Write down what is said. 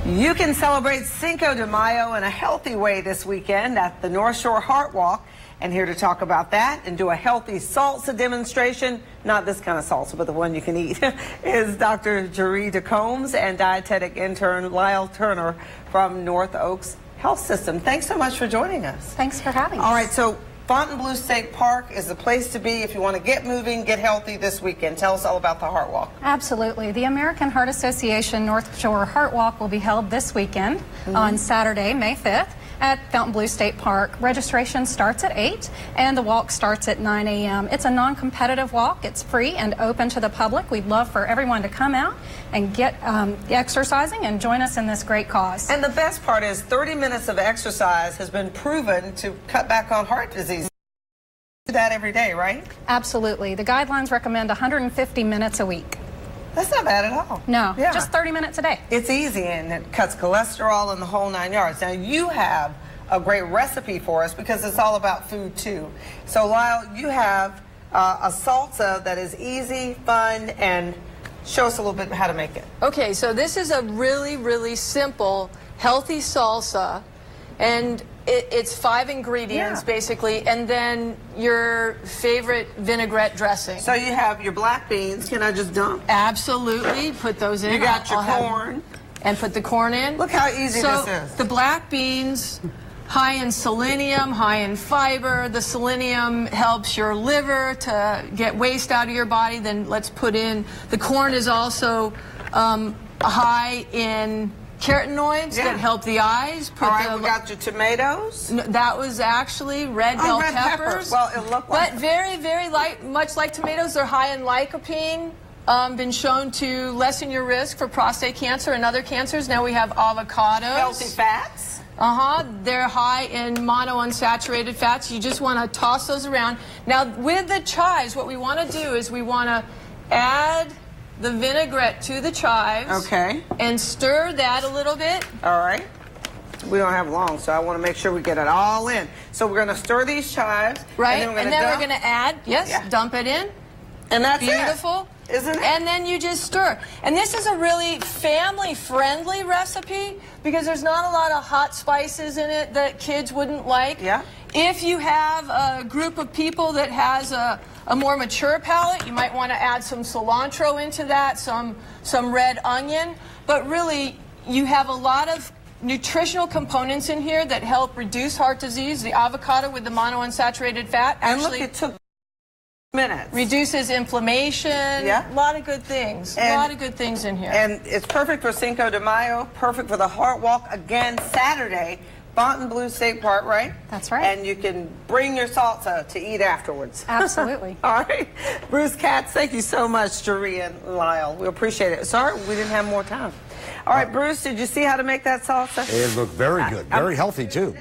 You can celebrate Cinco de Mayo in a healthy way this weekend at the Northshore Heart Walk. And here to talk about that and do a healthy salsa demonstration, not this kind of salsa, but the one you can eat, is Dr. Jherie Ducombs and Dietetic Intern Lyell Turner from North Oaks Health System. Thanks so much for joining us. Thanks for having us. All right, so Fontainebleau State Park is the place to be if you want to get moving, get healthy this weekend. Tell us all about the Heart Walk. Absolutely. The American Heart Association Northshore Heart Walk will be held this weekend on Saturday, May 5th. At Fontainebleau State Park. Registration starts at 8 and the walk starts at 9 a.m. It's a non-competitive walk. It's free and open to the public. We'd love for everyone to come out and get exercising and join us in this great cause. And the best part is 30 minutes of exercise has been proven to cut back on heart disease. Do that every day, right? Absolutely. The guidelines recommend 150 minutes a week. That's not bad at all. No, just 30 minutes a day. It's easy and it cuts cholesterol and the whole 9 yards. Now you have a great recipe for us because it's all about food too. So Lyle, you have a salsa that is easy, fun, and show us a little bit how to make it. Okay, so this is a really, really simple, healthy salsa, and it's 5 ingredients basically, and then your favorite vinaigrette dressing. So you have your black beans. Can I just dump? Absolutely, put those in. You got your corn. And put the corn in. Look how easy this is. The black beans, high in selenium, high in fiber. The selenium helps your liver to get waste out of your body. Then let's put in, the corn is also high in carotenoids that help the eyes. All right, we got your tomatoes. No, that was actually red bell peppers. Well, it looked like but very, very much like tomatoes, they're high in lycopene. Been shown to lessen your risk for prostate cancer and other cancers. Now we have avocados. Healthy fats. They're high in monounsaturated fats. You just want to toss those around. Now with the chives, what we want to do is we want to add the vinaigrette to the chives. Okay. And stir that a little bit. All right. We don't have long, so I want to make sure we get it all in. So we're going to stir these chives. Right. And then we're going to add, dump it in. And that's beautiful. Isn't it? And then you just stir. And this is a really family-friendly recipe because there's not a lot of hot spices in it that kids wouldn't like. Yeah. If you have a group of people that has a more mature palate, you might want to add some cilantro into that, some red onion. But really, you have a lot of nutritional components in here that help reduce heart disease. The avocado with the monounsaturated fat actually... And look, it took minutes. Reduces inflammation. A lot of good things. A lot of good things in here. And it's perfect for Cinco de Mayo, perfect for the Heart Walk. Again, Saturday, Fontainebleau State Park, right? That's right. And you can bring your salsa to eat afterwards. Absolutely. All right. Bruce Katz, thank you so much, Jherie and Lyle. We appreciate it. Sorry, we didn't have more time. All right, Bruce, did you see how to make that salsa? It looked very good. Very healthy, too.